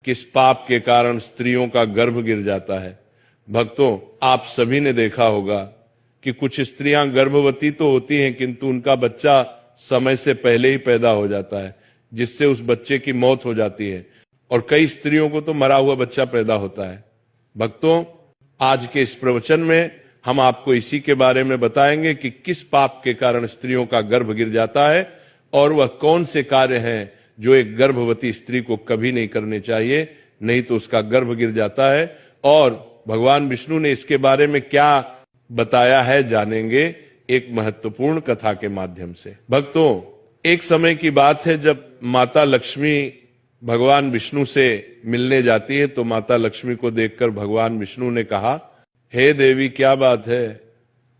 किस पाप के कारण स्त्रियों का गर्भ गिर जाता है। भक्तों, आप सभी ने देखा होगा कि कुछ स्त्रियां गर्भवती तो होती हैं किंतु उनका बच्चा समय से पहले ही पैदा हो जाता है, जिससे उस बच्चे की मौत हो जाती है और कई स्त्रियों को तो मरा हुआ बच्चा पैदा होता है। भक्तों, आज के इस प्रवचन में हम आपको इसी के बारे में बताएंगे कि किस पाप के कारण स्त्रियों का गर्भ गिर जाता है और वह कौन से कार्य हैं जो एक गर्भवती स्त्री को कभी नहीं करने चाहिए, नहीं तो उसका गर्भ गिर जाता है। और भगवान विष्णु ने इसके बारे में क्या बताया है जानेंगे एक महत्वपूर्ण कथा के माध्यम से। भक्तों, एक समय की बात है जब माता लक्ष्मी भगवान विष्णु से मिलने जाती है तो माता लक्ष्मी को देखकर भगवान विष्णु ने कहा, हे देवी, क्या बात है,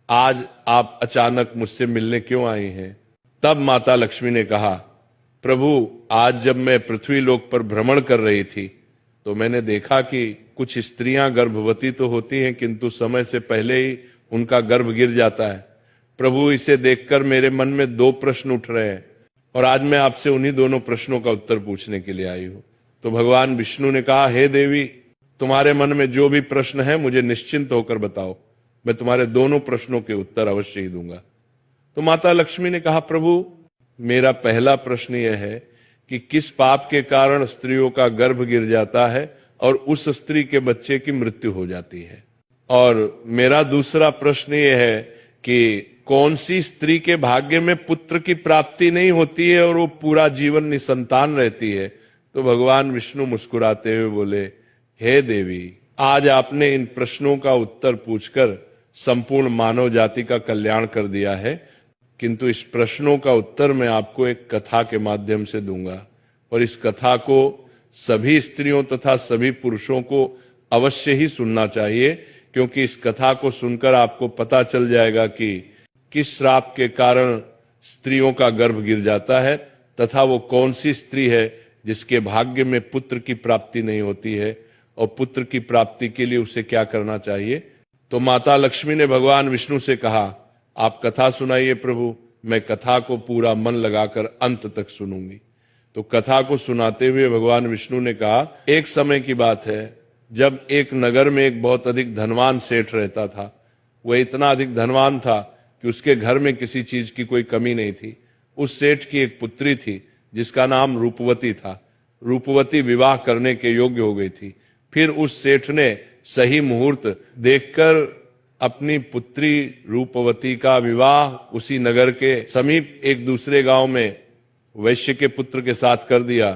आज आप अचानक मुझसे मिलने क्यों आई हैं? तब माता लक्ष्मी ने कहा, प्रभु, आज जब मैं पृथ्वी लोक पर भ्रमण कर रही थी तो मैंने देखा कि कुछ स्त्रियां गर्भवती तो होती हैं किंतु समय से पहले ही उनका गर्भ गिर जाता है। प्रभु, इसे देखकर मेरे मन में दो प्रश्न उठ रहे हैं और आज मैं आपसे उन्हीं दोनों प्रश्नों का उत्तर पूछने के लिए आई हूं। तो भगवान विष्णु ने कहा, हे देवी, तुम्हारे मन में जो भी प्रश्न है मुझे निश्चिंत होकर बताओ, मैं तुम्हारे दोनों प्रश्नों के उत्तर अवश्य ही दूंगा। तो माता लक्ष्मी ने कहा, प्रभु, मेरा पहला प्रश्न यह है कि किस पाप के कारण स्त्रियों का गर्भ गिर जाता है और उस स्त्री के बच्चे की मृत्यु हो जाती है। और मेरा दूसरा प्रश्न यह है कि कौन सी स्त्री के भाग्य में पुत्र की प्राप्ति नहीं होती है और वो पूरा जीवन निसंतान रहती है। तो भगवान विष्णु मुस्कुराते हुए बोले, हे देवी, आज आपने इन प्रश्नों का उत्तर पूछकर संपूर्ण मानव जाति का कल्याण कर दिया है, किंतु इस प्रश्नों का उत्तर मैं आपको एक कथा के माध्यम से दूंगा और इस कथा को सभी स्त्रियों तथा सभी पुरुषों को अवश्य ही सुनना चाहिए, क्योंकि इस कथा को सुनकर आपको पता चल जाएगा कि किस श्राप के कारण स्त्रियों का गर्भ गिर जाता है तथा वो कौन सी स्त्री है जिसके भाग्य में पुत्र की प्राप्ति नहीं होती है और पुत्र की प्राप्ति के लिए उसे क्या करना चाहिए। तो माता लक्ष्मी ने भगवान विष्णु से कहा, आप कथा सुनाइए प्रभु, मैं कथा को पूरा मन लगाकर अंत तक सुनूंगी। तो कथा को सुनाते हुए भगवान विष्णु ने कहा, एक समय की बात है जब एक नगर में एक बहुत अधिक धनवान सेठ रहता था। वह इतना अधिक धनवान था कि उसके घर में किसी चीज की कोई कमी नहीं थी। उस सेठ की एक पुत्री थी जिसका नाम रूपवती था। रूपवती विवाह करने के योग्य हो गई थी। फिर उस सेठ ने सही मुहूर्त देखकर अपनी पुत्री रूपवती का विवाह उसी नगर के समीप एक दूसरे गांव में वैश्य के पुत्र के साथ कर दिया।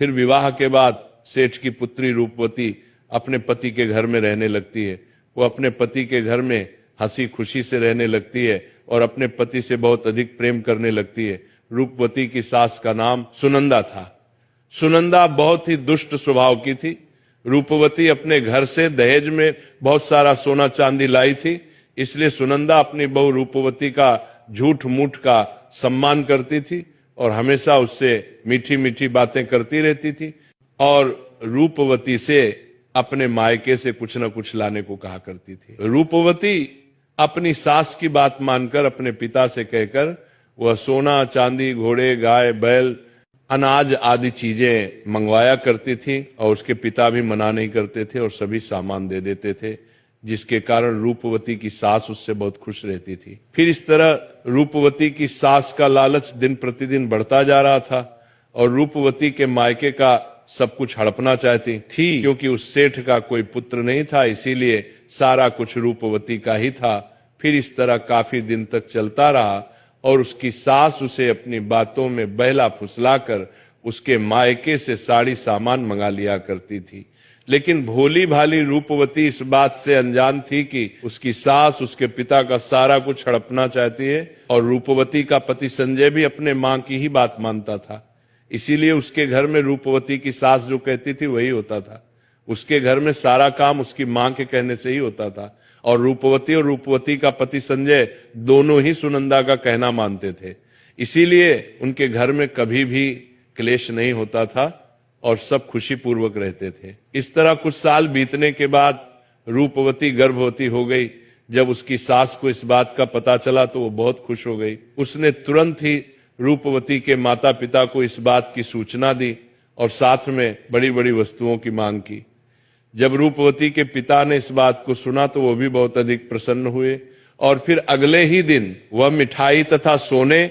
फिर विवाह के बाद सेठ की पुत्री रूपवती अपने पति के घर में रहने लगती है। वो अपने पति के घर में हंसी खुशी से रहने लगती है और अपने पति से बहुत अधिक प्रेम करने लगती है। रूपवती की सास का नाम सुनंदा था। सुनंदा बहुत ही दुष्ट स्वभाव की थी। रूपवती अपने घर से दहेज में बहुत सारा सोना चांदी लाई थी, इसलिए सुनंदा अपनी बहू रूपवती का झूठ मूठ का सम्मान करती थी और हमेशा उससे मीठी मीठी बातें करती रहती थी और रूपवती से अपने मायके से कुछ न कुछ लाने को कहा करती थी। रूपवती अपनी सास की बात मानकर अपने पिता से कहकर वह सोना चांदी, घोड़े, गाय, बैल, अनाज आदि चीजें मंगवाया करती थी और उसके पिता भी मना नहीं करते थे और सभी सामान दे देते थे, जिसके कारण रूपवती की सास उससे बहुत खुश रहती थी। फिर इस तरह रूपवती की सास का लालच दिन प्रतिदिन बढ़ता जा रहा था और रूपवती के मायके का सब कुछ हड़पना चाहती थी, क्योंकि उस सेठ का कोई पुत्र नहीं था, इसीलिए सारा कुछ रूपवती का ही था। फिर इस तरह काफी दिन तक चलता रहा और उसकी सास उसे अपनी बातों में बहला फुसलाकर उसके मायके से साड़ी सामान मंगा लिया करती थी। लेकिन भोली भाली रूपवती इस बात से अनजान थी कि उसकी सास उसके पिता का सारा कुछ हड़पना चाहती है और रूपवती का पति संजय भी अपने मां की ही बात मानता था। इसीलिए उसके घर में रूपवती की सास जो कहती थी वही होता था। उसके घर में सारा काम उसकी मां के कहने से ही होता था और रूपवती का पति संजय दोनों ही सुनंदा का कहना मानते थे। इसीलिए उनके घर में कभी भी क्लेश नहीं होता था और सब खुशी पूर्वक रहते थे। इस तरह कुछ साल बीतने के बाद रूपवती गर्भवती हो गई। जब उसकी सास को इस बात का पता चला तो वो बहुत खुश हो गई। उसने तुरंत ही रूपवती के माता पिता को इस बात की सूचना दी और साथ में बड़ी बड़ी वस्तुओं की मांग की। जब रूपवती के पिता ने इस बात को सुना तो वो भी बहुत अधिक प्रसन्न हुए और फिर अगले ही दिन वह मिठाई तथा सोने,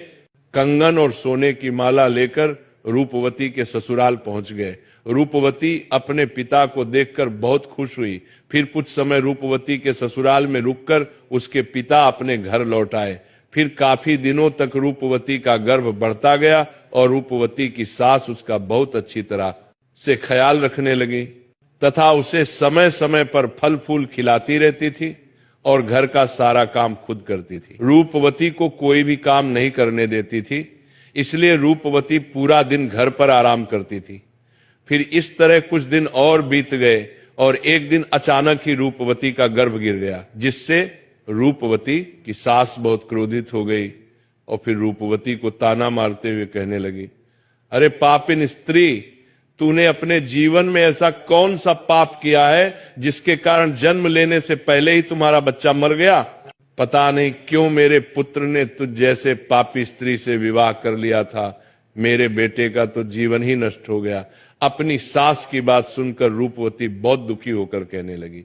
कंगन और सोने की माला लेकर रूपवती के ससुराल पहुंच गए। रूपवती अपने पिता को देखकर बहुत खुश हुई। फिर कुछ समय रूपवती के ससुराल में रुककर उसके पिता अपने घर लौट आए। फिर काफी दिनों तक रूपवती का गर्भ बढ़ता गया और रूपवती की सास उसका बहुत अच्छी तरह से ख्याल रखने लगी तथा उसे समय समय पर फल फूल खिलाती रहती थी और घर का सारा काम खुद करती थी। रूपवती को कोई भी काम नहीं करने देती थी, इसलिए रूपवती पूरा दिन घर पर आराम करती थी। फिर इस तरह कुछ दिन और बीत गए और एक दिन अचानक ही रूपवती का गर्भ गिर गया, जिससे रूपवती की सास बहुत क्रोधित हो गई और फिर रूपवती को ताना मारते हुए कहने लगी, अरे पापिन स्त्री, तूने अपने जीवन में ऐसा कौन सा पाप किया है जिसके कारण जन्म लेने से पहले ही तुम्हारा बच्चा मर गया? पता नहीं क्यों मेरे पुत्र ने तुझ जैसे पापी स्त्री से विवाह कर लिया था। मेरे बेटे का तो जीवन ही नष्ट हो गया। अपनी सास की बात सुनकर रूपवती बहुत दुखी होकर कहने लगी,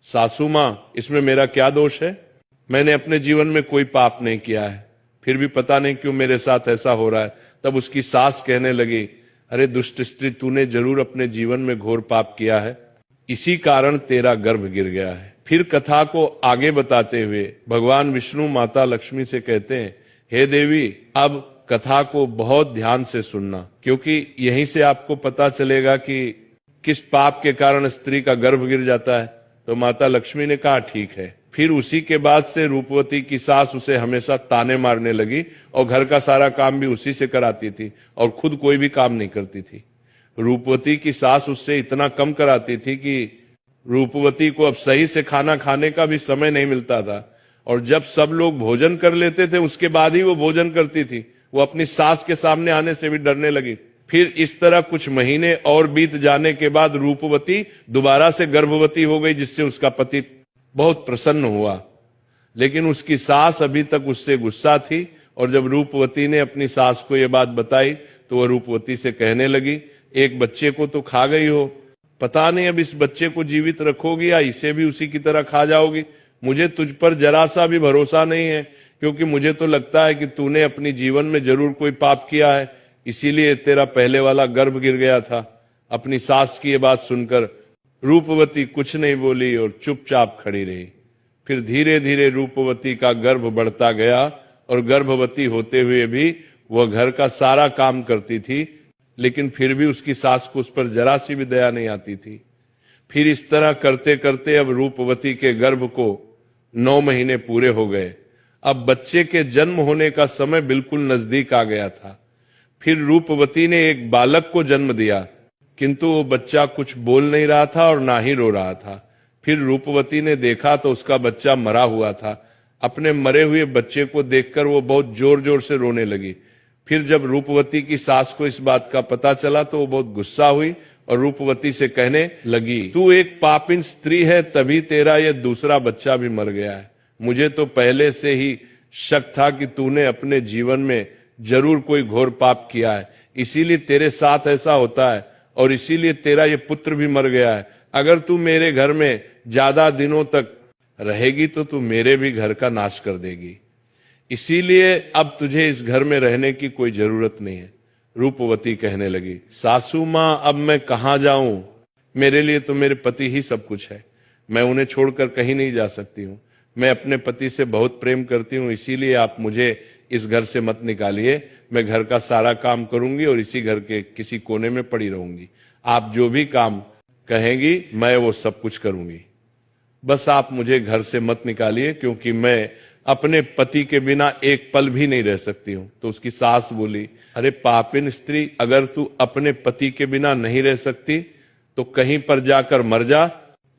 सासू मां, इसमें मेरा क्या दोष है? मैंने अपने जीवन में कोई पाप नहीं किया है, फिर भी पता नहीं क्यों मेरे साथ ऐसा हो रहा है। तब उसकी सास कहने लगी, अरे दुष्ट स्त्री, तूने जरूर अपने जीवन में घोर पाप किया है, इसी कारण तेरा गर्भ गिर गया है। फिर कथा को आगे बताते हुए भगवान विष्णु माता लक्ष्मी से कहते हैं, हे देवी, अब कथा को बहुत ध्यान से सुनना, क्योंकि यहीं से आपको पता चलेगा कि किस पाप के कारण स्त्री का गर्भ गिर जाता है। तो माता लक्ष्मी ने कहा, ठीक है। फिर उसी के बाद से रूपवती की सास उसे हमेशा ताने मारने लगी और घर का सारा काम भी उसी से कराती थी और खुद कोई भी काम नहीं करती थी। रूपवती की सास उससे इतना कम कराती थी कि रूपवती को अब सही से खाना खाने का भी समय नहीं मिलता था और जब सब लोग भोजन कर लेते थे उसके बाद ही वो भोजन करती थी। वो अपनी सास के सामने आने से भी डरने लगी। फिर इस तरह कुछ महीने और बीत जाने के बाद रूपवती दोबारा से गर्भवती हो गई, जिससे उसका पति बहुत प्रसन्न हुआ। लेकिन उसकी सास अभी तक उससे गुस्सा थी और जब रूपवती ने अपनी सास को यह बात बताई तो वह रूपवती से कहने लगी, एक बच्चे को तो खा गई हो, पता नहीं अब इस बच्चे को जीवित रखोगी या इसे भी उसी की तरह खा जाओगी। मुझे तुझ पर जरा सा भी भरोसा नहीं है, क्योंकि मुझे तो लगता है कि तूने अपनी जीवन में जरूर कोई पाप किया है, इसीलिए तेरा पहले वाला गर्भ गिर गया था। अपनी सास की ये बात सुनकर रूपवती कुछ नहीं बोली और चुपचाप खड़ी रही। फिर धीरे धीरे रूपवती का गर्भ बढ़ता गया और गर्भवती होते हुए भी वह घर का सारा काम करती थी, लेकिन फिर भी उसकी सास को उस पर जरा सी भी दया नहीं आती थी। फिर इस तरह करते करते अब रूपवती के गर्भ को 9 महीने पूरे हो गए। अब बच्चे के जन्म होने का समय बिल्कुल नजदीक आ गया था। फिर रूपवती ने एक बालक को जन्म दिया, किंतु वो बच्चा कुछ बोल नहीं रहा था और ना ही रो रहा था। फिर रूपवती ने देखा तो उसका बच्चा मरा हुआ था। अपने मरे हुए बच्चे को देखकर वो बहुत जोर जोर से रोने लगी। फिर जब रूपवती की सास को इस बात का पता चला तो वो बहुत गुस्सा हुई और रूपवती से कहने लगी, तू एक पापिन स्त्री है, तभी तेरा ये दूसरा बच्चा भी मर गया है। मुझे तो पहले से ही शक था कि तूने अपने जीवन में जरूर कोई घोर पाप किया है, इसीलिए तेरे साथ ऐसा होता है और इसीलिए तेरा ये पुत्र भी मर गया है। अगर तू मेरे घर में ज्यादा दिनों तक रहेगी तो तू मेरे भी घर का नाश कर देगी, इसीलिए अब तुझे इस घर में रहने की कोई जरूरत नहीं है। रूपवती कहने लगी, सासू मां, अब मैं कहां जाऊं? मेरे लिए तो मेरे पति ही सब कुछ है, मैं उन्हें छोड़कर कहीं नहीं जा सकती हूँ। मैं अपने पति से बहुत प्रेम करती हूँ, इसीलिए आप मुझे इस घर से मत निकालिए। मैं घर का सारा काम करूंगी और इसी घर के किसी कोने में पड़ी रहूंगी। आप जो भी काम कहेंगी मैं वो सब कुछ करूंगी, बस आप मुझे घर से मत निकालिए, क्योंकि मैं अपने पति के बिना एक पल भी नहीं रह सकती हूँ। तो उसकी सास बोली, अरे पापिन स्त्री, अगर तू अपने पति के बिना नहीं रह सकती तो कहीं पर जाकर मर जा,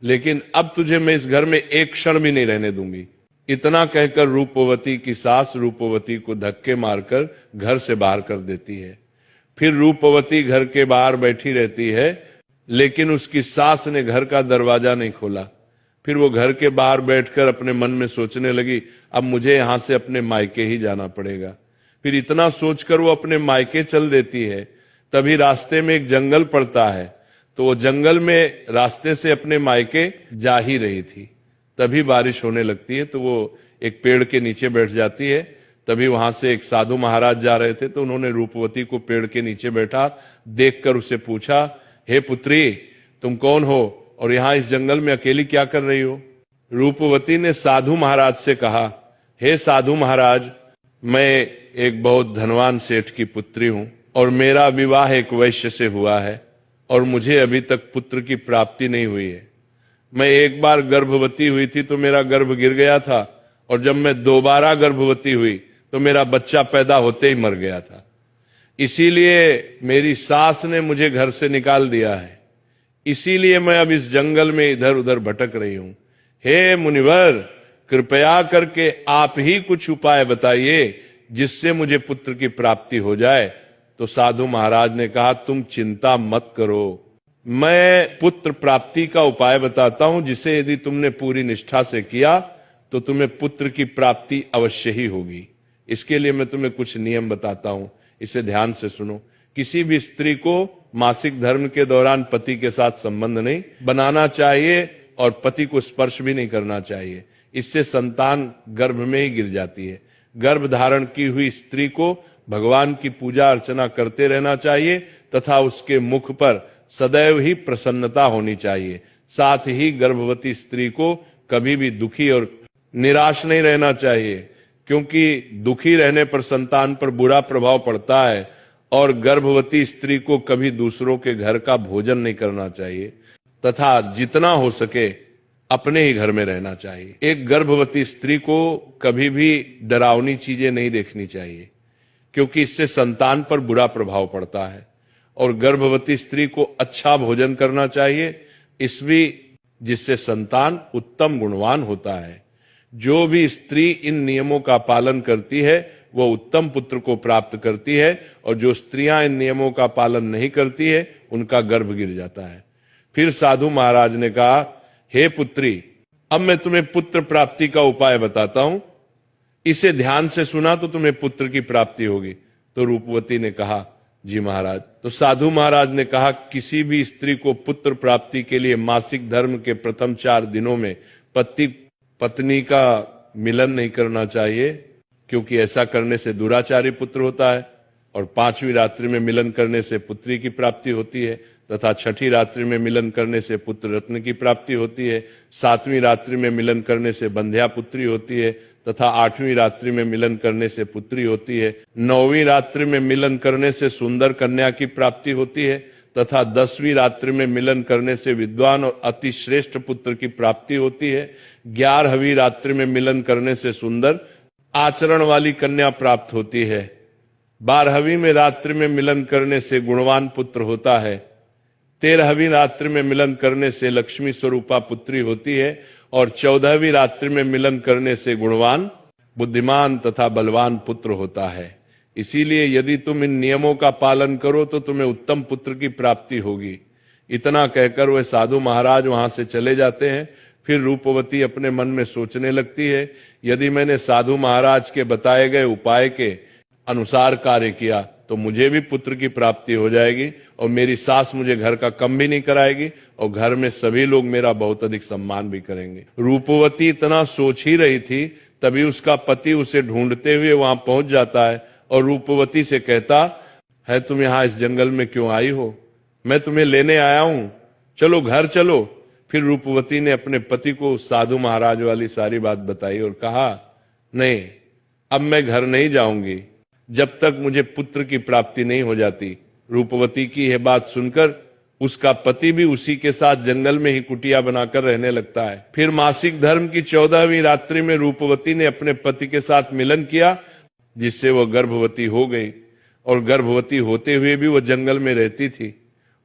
लेकिन अब तुझे मैं इस घर में एक क्षण भी नहीं रहने दूंगी। इतना कहकर रूपवती की सास रूपवती को धक्के मारकर घर से बाहर कर देती है। फिर रूपवती घर के बाहर बैठी रहती है, लेकिन उसकी सास ने घर का दरवाजा नहीं खोला। फिर वो घर के बाहर बैठकर अपने मन में सोचने लगी, अब मुझे यहां से अपने मायके ही जाना पड़ेगा। फिर इतना सोचकर वो अपने मायके चल देती है। तभी रास्ते में एक जंगल पड़ता है, तो वो जंगल में रास्ते से अपने मायके जा ही रही थी। तभी बारिश होने लगती है, तो वो एक पेड़ के नीचे बैठ जाती है। तभी वहां से एक साधु महाराज जा रहे थे, तो उन्होंने रूपवती को पेड़ के नीचे बैठा देखकर उससे पूछा, हे पुत्री, तुम कौन हो और यहाँ इस जंगल में अकेली क्या कर रही हो? रूपवती ने साधु महाराज से कहा, हे साधु महाराज, मैं एक बहुत धनवान सेठ की पुत्री हूं और मेरा विवाह एक वैश्य से हुआ है और मुझे अभी तक पुत्र की प्राप्ति नहीं हुई है। मैं एक बार गर्भवती हुई थी तो मेरा गर्भ गिर गया था, और जब मैं दोबारा गर्भवती हुई तो मेरा बच्चा पैदा होते ही मर गया था। इसीलिए मेरी सास ने मुझे घर से निकाल दिया है। इसीलिए मैं अब इस जंगल में इधर उधर भटक रही हूं। हे मुनिवर, कृपया करके आप ही कुछ उपाय बताइए जिससे मुझे पुत्र की प्राप्ति हो जाए। तो साधु महाराज ने कहा, तुम चिंता मत करो, मैं पुत्र प्राप्ति का उपाय बताता हूं, जिसे यदि तुमने पूरी निष्ठा से किया तो तुम्हें पुत्र की प्राप्ति अवश्य ही होगी। इसके लिए मैं तुम्हें कुछ नियम बताता हूं, इसे ध्यान से सुनो। किसी भी स्त्री को मासिक धर्म के दौरान पति के साथ संबंध नहीं बनाना चाहिए और पति को स्पर्श भी नहीं करना चाहिए। इससे संतान गर्भ में ही गिर जाती है। गर्भ धारण की हुई स्त्री को भगवान की पूजा अर्चना करते रहना चाहिए तथा उसके मुख पर सदैव ही प्रसन्नता होनी चाहिए। साथ ही गर्भवती स्त्री को कभी भी दुखी और निराश नहीं रहना चाहिए, क्योंकि दुखी रहने पर संतान पर बुरा प्रभाव पड़ता है। और गर्भवती स्त्री को कभी दूसरों के घर का भोजन नहीं करना चाहिए तथा जितना हो सके अपने ही घर में रहना चाहिए। एक गर्भवती स्त्री को कभी भी डरावनी चीजें नहीं देखनी चाहिए, क्योंकि इससे संतान पर बुरा प्रभाव पड़ता है। और गर्भवती स्त्री को अच्छा भोजन करना चाहिए, जिससे संतान उत्तम गुणवान होता है। जो भी स्त्री इन नियमों का पालन करती है वो उत्तम पुत्र को प्राप्त करती है, और जो स्त्रियां इन नियमों का पालन नहीं करती है उनका गर्भ गिर जाता है। फिर साधु महाराज ने कहा, हे पुत्री, अब मैं तुम्हें पुत्र प्राप्ति का उपाय बताता हूं, इसे ध्यान से सुना तो तुम्हें पुत्र की प्राप्ति होगी। तो रूपवती ने कहा, जी महाराज। तो साधु महाराज ने कहा, किसी भी स्त्री को पुत्र प्राप्ति के लिए मासिक धर्म के प्रथम 4 दिनों में पति पत्नी का मिलन नहीं करना चाहिए, क्योंकि ऐसा करने से दुराचारी पुत्र होता है। और 5वीं रात्रि में मिलन करने से पुत्री की प्राप्ति होती है तथा 6ठी रात्रि में मिलन करने से पुत्र रत्न की प्राप्ति होती है। 7वीं रात्रि में मिलन करने से बंध्या पुत्री होती है तथा 8वीं रात्रि में मिलन करने से पुत्री होती है। 9वीं रात्रि में मिलन करने से सुंदर कन्या की प्राप्ति होती है तथा 10वीं रात्रि में मिलन करने से विद्वान और अति श्रेष्ठ पुत्र की प्राप्ति होती है। 11वीं रात्रि में मिलन करने से सुंदर आचरण वाली कन्या प्राप्त होती है। 12वीं में रात्रि में मिलन करने से गुणवान पुत्र होता है। 13वीं रात्रि में मिलन करने से लक्ष्मी स्वरूपा पुत्री होती है। और 14वीं रात्रि में मिलन करने से गुणवान, बुद्धिमान तथा बलवान पुत्र होता है। इसीलिए यदि तुम इन नियमों का पालन करो तो तुम्हें उत्तम पुत्र की प्राप्ति होगी। इतना कहकर वह साधु महाराज वहां से चले जाते हैं। फिर रूपवती अपने मन में सोचने लगती है, यदि मैंने साधु महाराज के बताए गए उपाय के अनुसार कार्य किया तो मुझे भी पुत्र की प्राप्ति हो जाएगी और मेरी सास मुझे घर का कम भी नहीं कराएगी और घर में सभी लोग मेरा बहुत अधिक सम्मान भी करेंगे। रूपवती इतना सोच ही रही थी, तभी उसका पति उसे ढूंढते हुए वहां पहुंच जाता है और रूपवती से कहता है, तुम यहाँ इस जंगल में क्यों आई हो? मैं तुम्हें लेने आया हूं, चलो घर चलो। फिर रूपवती ने अपने पति को साधु महाराज वाली सारी बात बताई और कहा, नहीं, अब मैं घर नहीं जाऊंगी जब तक मुझे पुत्र की प्राप्ति नहीं हो जाती। रूपवती की यह बात सुनकर उसका पति भी उसी के साथ जंगल में ही कुटिया बनाकर रहने लगता है। फिर मासिक धर्म की 14वीं रात्रि में रूपवती ने अपने पति के साथ मिलन किया, जिससे वह गर्भवती हो गई और गर्भवती होते हुए भी वह जंगल में रहती थी।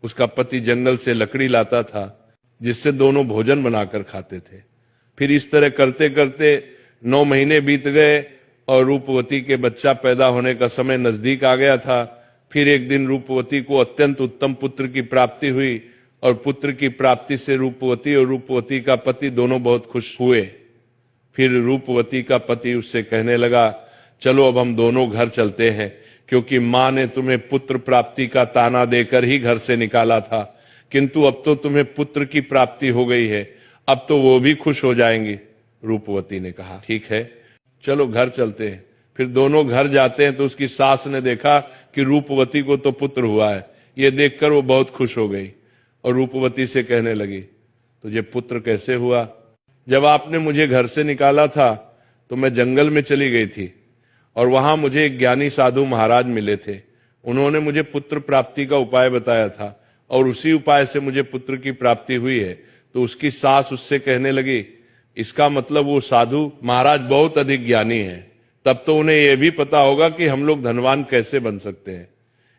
उसका पति जंगल से लकड़ी लाता था, जिससे दोनों भोजन बनाकर खाते थे। फिर इस तरह करते करते 9 महीने बीत गए और रूपवती के बच्चा पैदा होने का समय नजदीक आ गया था। फिर एक दिन रूपवती को अत्यंत उत्तम पुत्र की प्राप्ति हुई और पुत्र की प्राप्ति से रूपवती और रूपवती का पति दोनों बहुत खुश हुए। फिर रूपवती का पति उससे कहने लगा, चलो अब हम दोनों घर चलते हैं, क्योंकि मां ने तुम्हें पुत्र प्राप्ति का ताना देकर ही घर से निकाला था, किंतु अब तो तुम्हें पुत्र की प्राप्ति हो गई है, अब तो वो भी खुश हो जाएंगी। रूपवती ने कहा, ठीक है, चलो घर चलते हैं। फिर दोनों घर जाते हैं तो उसकी सास ने देखा कि रूपवती को तो पुत्र हुआ है। ये देखकर वो बहुत खुश हो गई और रूपवती से कहने लगी, तुझे पुत्र कैसे हुआ? जब आपने मुझे घर से निकाला था तो मैं जंगल में चली गई थी और वहां मुझे एक ज्ञानी साधु महाराज मिले थे। उन्होंने मुझे पुत्र प्राप्ति का उपाय बताया था और उसी उपाय से मुझे पुत्र की प्राप्ति हुई है। तो उसकी सास उससे कहने लगी, इसका मतलब वो साधु महाराज बहुत अधिक ज्ञानी हैं, तब तो उन्हें यह भी पता होगा कि हम लोग धनवान कैसे बन सकते हैं।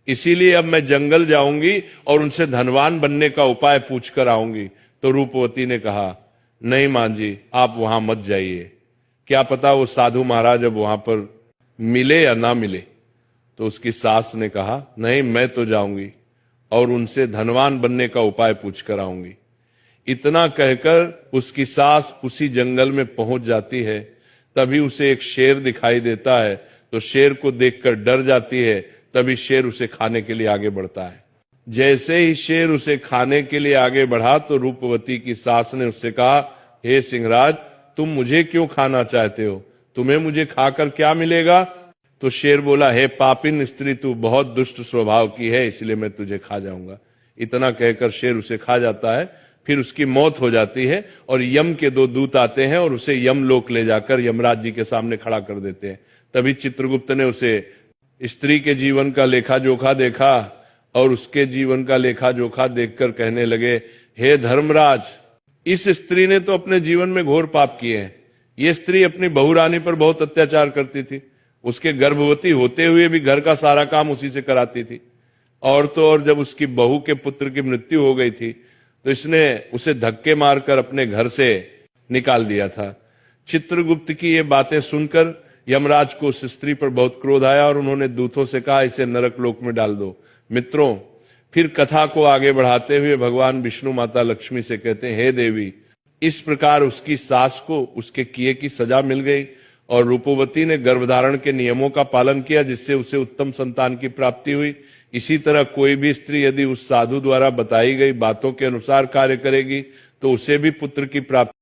इसीलिए अब मैं जंगल जाऊंगी और उनसे धनवान बनने का उपाय पूछ कर आऊंगी। तो रूपवती ने कहा, नहीं मां जी, आप वहां मत जाइए, क्या पता वो साधु महाराज अब वहां पर मिले या ना मिले। तो उसकी सास ने कहा, नहीं, मैं तो जाऊंगी और उनसे धनवान बनने का उपाय पूछ कर आऊंगी। इतना कहकर उसकी सास उसी जंगल में पहुंच जाती है। तभी उसे एक शेर दिखाई देता है, तो शेर को देखकर डर जाती है। तभी शेर उसे खाने के लिए आगे बढ़ता है। जैसे ही शेर उसे खाने के लिए आगे बढ़ा तो रूपवती की सास ने उससे कहा, हे सिंहराज, तुम मुझे क्यों खाना चाहते हो? तुम्हें मुझे खाकर क्या मिलेगा? तो शेर बोला, हे पापिन स्त्री, तू बहुत दुष्ट स्वभाव की है, इसलिए मैं तुझे खा जाऊंगा। इतना कहकर शेर उसे खा जाता है। फिर उसकी मौत हो जाती है और यम के 2 दूत आते हैं और उसे यमलोक ले जाकर यमराज जी के सामने खड़ा कर देते हैं। तभी चित्रगुप्त ने उसे स्त्री के जीवन का लेखा जोखा देखा और उसके जीवन का लेखा जोखा देखकर कहने लगे, हे धर्मराज, इस स्त्री ने तो अपने जीवन में घोर पाप किए हैं। ये स्त्री अपनी बहुरानी पर बहुत अत्याचार करती थी, उसके गर्भवती होते हुए भी घर का सारा काम उसी से कराती थी। और तो और जब उसकी बहू के पुत्र की मृत्यु हो गई थी तो इसने उसे धक्के मारकर अपने घर से निकाल दिया था। चित्रगुप्त की ये बातें सुनकर यमराज को उस स्त्री पर बहुत क्रोध आया और उन्होंने दूतों से कहा, इसे नरक लोक में डाल दो। मित्रों, फिर कथा को आगे बढ़ाते हुए भगवान विष्णु माता लक्ष्मी से कहते हैं, हे देवी, इस प्रकार उसकी सास को उसके किए की सजा मिल गई और रूपवती ने गर्भधारण के नियमों का पालन किया, जिससे उसे उत्तम संतान की प्राप्ति हुई। इसी तरह कोई भी स्त्री यदि उस साधु द्वारा बताई गई बातों के अनुसार कार्य करेगी तो उसे भी पुत्र की प्राप्ति